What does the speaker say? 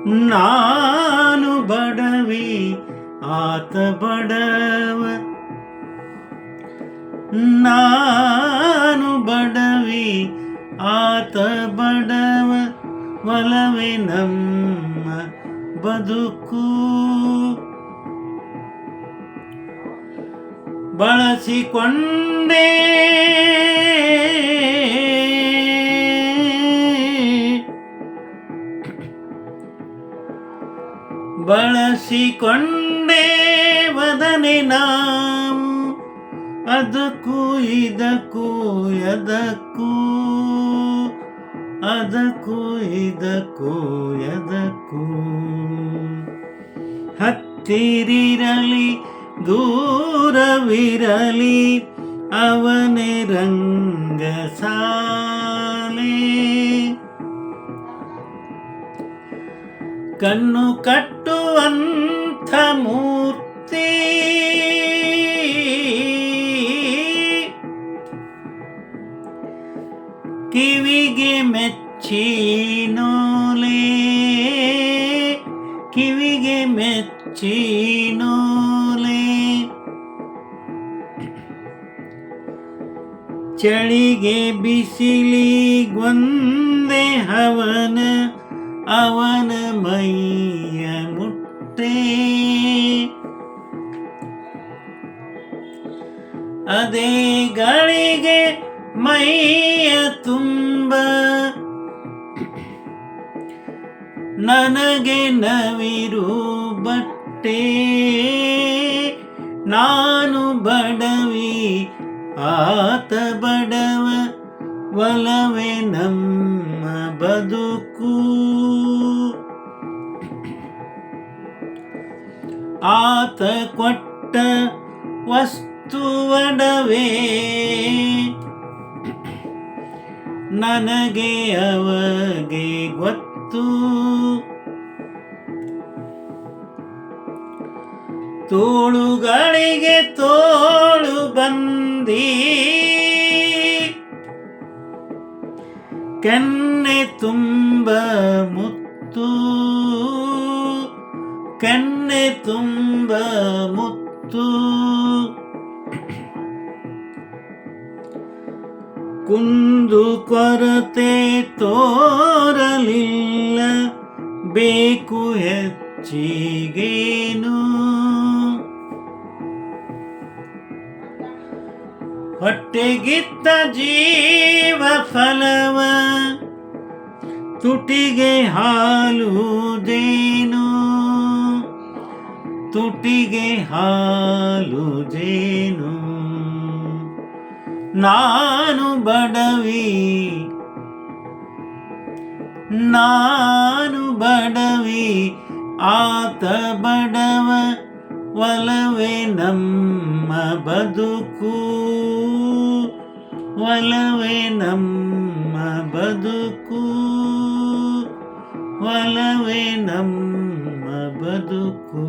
ನಾನು ಬಡವಿ ಆತ ಬಡವ, ನಾನು ಬಡವಿ ಆತ ಬಡವ, ಒಲವೇ ನಮ್ಮ ಬದುಕು. ಬಳಸಿಕೊಂಡೆ ಬಳಸಿಕೊಂಡೆ ವದನೆ ನಾವು, ಅದಕ್ಕೂ ಇದಕ್ಕೂ ಎದಕ್ಕೂ, ಅದಕ್ಕೂ ಇದಕ್ಕೂ ಎದಕ್ಕೂ. ಹತ್ತಿರಿರಲಿ ದೂರವಿರಲಿ ಅವನೇ ರಂಗಸಾಲೆ, ಕಣ್ಣು ಕಟ್ಟುವಂಥ ಮೂರ್ತಿ, ಕಿವಿಗೆ ಮೆಚ್ಚಿನೋಲೆ, ಕಿವಿಗೆ ಮೆಚ್ಚಿನೋಲೆ. ಚಳಿಗೆ ಬಿಸಿಲಿಗೊಂದೆ ಹವನ, ಅವನ ಮೈಯ ಮುಟ್ಟೆ, ಅದೇ ಗಳಿಗೆ ಮೈಯ ತುಂಬ ನನಗೆ ನವಿರು ಬಟ್ಟೆ. ನಾನು ಬಡವಿ ಆತ ಬಡವ, ಒಲವೇ ನಮ್ಮ ಬದುಕು. ಆತ ಕೊಟ್ಟ ವಸ್ತುವಡವೇ ನನಗೆ ಅವಗೆ ಗೊತ್ತು. ತೋಳುಗಳಿಗೆ ತೋಳು ಬಂದಿ, ಕೆನ್ನೆ ತುಂಬ ಮುತ್ತು, ಕೆನ್ನೆ ತುಂಬ ಮುತ್ತು. ಕುಂದು ಕೊರತೆ ತೋರಲಿಲ್ಲ, ಬೇಕು ಹೆಚ್ಚಿಗೇನು. ಹೊಟ್ಟೆಗಿತ್ತ ಜೀವ ಫಲವ, ತುಟಿಗೆ ಹಾಲು ಜೇನು, ತುಟಿಗೆ ಹಾಲು ಜೇನು. ನಾನು ಬಡವಿ, ನಾನು ಬಡವಿ ಆತ ಬಡವ, ಒಲವೇ ನಮ್ಮ ಬದುಕು, ಒಲವೇ ನಮ್ಮ ಬದುಕು, ಒಲವೇ ನಮ್ಮ ಬದುಕು.